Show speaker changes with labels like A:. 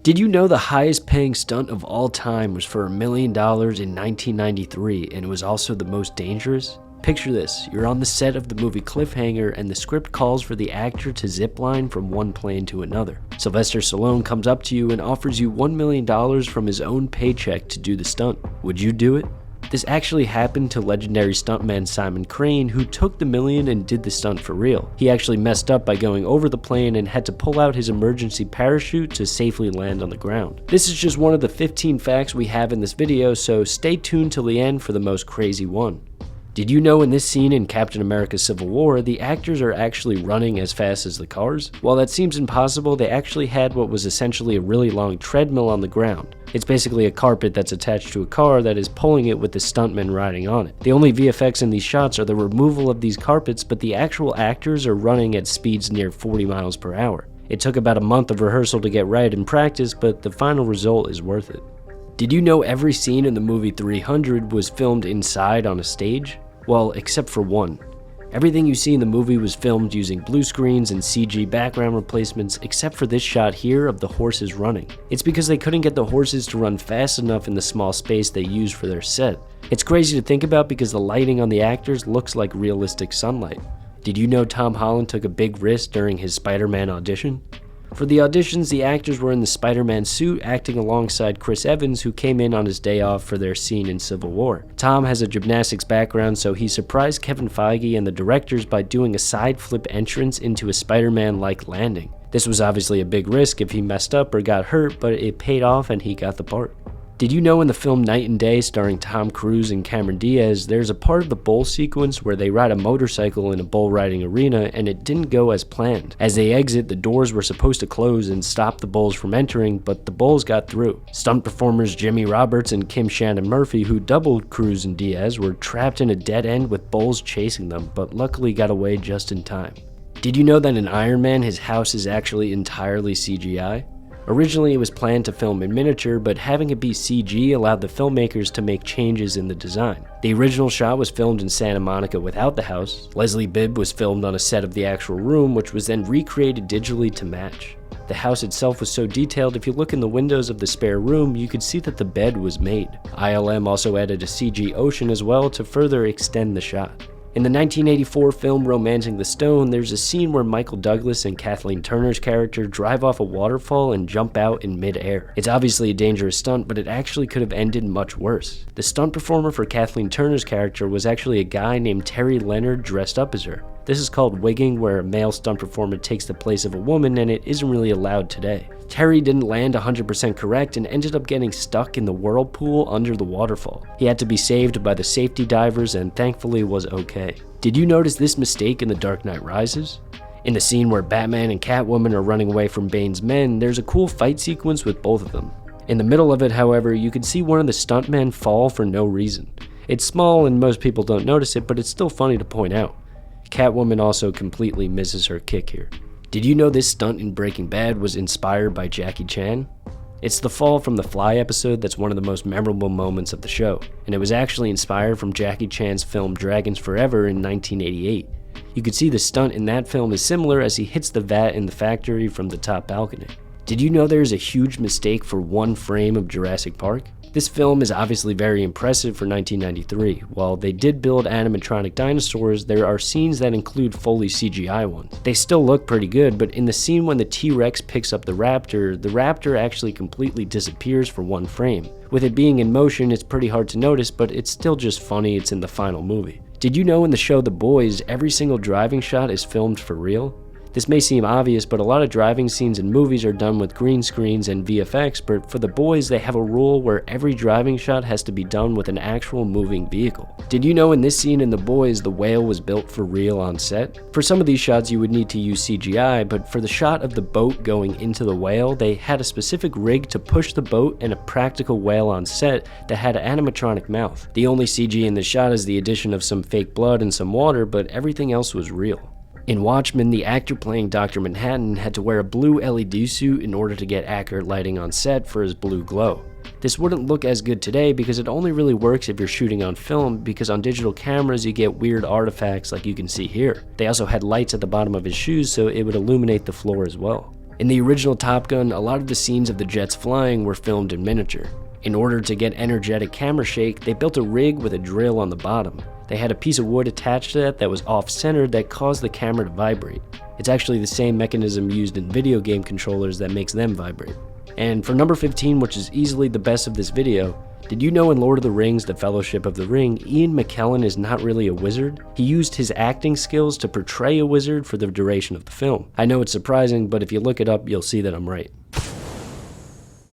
A: Did you know the highest paying stunt of all time was for $1 million in 1993, and it was also the most dangerous? Picture this, you're on the set of the movie Cliffhanger and the script calls for the actor to zipline from one plane to another. Sylvester Stallone comes up to you and offers you $1 million from his own paycheck to do the stunt. Would you do it? This actually happened to legendary stuntman Simon Crane, who took the million and did the stunt for real. He actually messed up by going over the plane and had to pull out his emergency parachute to safely land on the ground. This is just one of the 15 facts we have in this video, so stay tuned till the end for the most crazy one. Did you know in this scene in Captain America Civil War, the actors are actually running as fast as the cars? While that seems impossible, they actually had what was essentially a really long treadmill on the ground. It's basically a carpet that's attached to a car that is pulling it with the stuntmen riding on it. The only VFX in these shots are the removal of these carpets, but the actual actors are running at speeds near 40 miles per hour. It took about a month of rehearsal to get right in practice, but the final result is worth it. Did you know every scene in the movie 300 was filmed inside on a stage? Well, except for one. Everything you see in the movie was filmed using blue screens and CG background replacements, except for this shot here of the horses running. It's because they couldn't get the horses to run fast enough in the small space they used for their set. It's crazy to think about because the lighting on the actors looks like realistic sunlight. Did you know Tom Holland took a big risk during his Spider-Man audition? For the auditions, the actors were in the Spider-Man suit acting alongside Chris Evans, who came in on his day off for their scene in Civil War. Tom has a gymnastics background, so he surprised Kevin Feige and the directors by doing a side flip entrance into a Spider-Man-like landing. This was obviously a big risk if he messed up or got hurt, but it paid off and he got the part. Did you know in the film Night and Day starring Tom Cruise and Cameron Diaz, there's a part of the bull sequence where they ride a motorcycle in a bull riding arena and it didn't go as planned. As they exit, the doors were supposed to close and stop the bulls from entering, but the bulls got through. Stunt performers Jimmy Roberts and Kim Shannon Murphy, who doubled Cruise and Diaz, were trapped in a dead end with bulls chasing them, but luckily got away just in time. Did you know that in Iron Man, his house is actually entirely CGI? Originally, it was planned to film in miniature, but having it be CG allowed the filmmakers to make changes in the design. The original shot was filmed in Santa Monica without the house. Leslie Bibb was filmed on a set of the actual room, which was then recreated digitally to match. The house itself was so detailed, if you look in the windows of the spare room, you could see that the bed was made. ILM also added a CG ocean as well to further extend the shot. In the 1984 film Romancing the Stone, there's a scene where Michael Douglas and Kathleen Turner's character drive off a waterfall and jump out in mid-air. It's obviously a dangerous stunt, but it actually could have ended much worse. The stunt performer for Kathleen Turner's character was actually a guy named Terry Leonard dressed up as her. This is called wigging, where a male stunt performer takes the place of a woman, and it isn't really allowed today. Terry didn't land 100% correct and ended up getting stuck in the whirlpool under the waterfall. He had to be saved by the safety divers and thankfully was okay. Did you notice this mistake in The Dark Knight Rises? In the scene where Batman and Catwoman are running away from Bane's men, there's a cool fight sequence with both of them. In the middle of it, however, you can see one of the stuntmen fall for no reason. It's small and most people don't notice it, but it's still funny to point out. Catwoman also completely misses her kick here. Did you know this stunt in Breaking Bad was inspired by Jackie Chan? It's the fall from the fly episode that's one of the most memorable moments of the show, and it was actually inspired from Jackie Chan's film Dragons Forever in 1988. You could see the stunt in that film is similar as he hits the vat in the factory from the top balcony. Did you know there's a huge mistake for one frame of Jurassic Park? This film is obviously very impressive for 1993. While they did build animatronic dinosaurs, there are scenes that include fully CGI ones. They still look pretty good, but in the scene when the T-Rex picks up the raptor actually completely disappears for one frame. With it being in motion, it's pretty hard to notice, but it's still just funny it's in the final movie. Did you know in the show The Boys, every single driving shot is filmed for real? This may seem obvious, but a lot of driving scenes in movies are done with green screens and VFX, but for The Boys, they have a rule where every driving shot has to be done with an actual moving vehicle. Did you know in this scene in The Boys, the whale was built for real on set? For some of these shots, you would need to use CGI, but for the shot of the boat going into the whale, they had a specific rig to push the boat and a practical whale on set that had an animatronic mouth. The only CG in the shot is the addition of some fake blood and some water, but everything else was real. In Watchmen, the actor playing Dr. Manhattan had to wear a blue LED suit in order to get accurate lighting on set for his blue glow. This wouldn't look as good today because it only really works if you're shooting on film, because on digital cameras you get weird artifacts like you can see here. They also had lights at the bottom of his shoes so it would illuminate the floor as well. In the original Top Gun, a lot of the scenes of the jets flying were filmed in miniature. In order to get energetic camera shake, they built a rig with a drill on the bottom. They had a piece of wood attached to that was off-centered that caused the camera to vibrate. It's actually the same mechanism used in video game controllers that makes them vibrate. And for number 15, which is easily the best of this video, did you know in Lord of the Rings, The Fellowship of the Ring, Ian McKellen is not really a wizard? He used his acting skills to portray a wizard for the duration of the film. I know it's surprising, but if you look it up, you'll see that I'm right.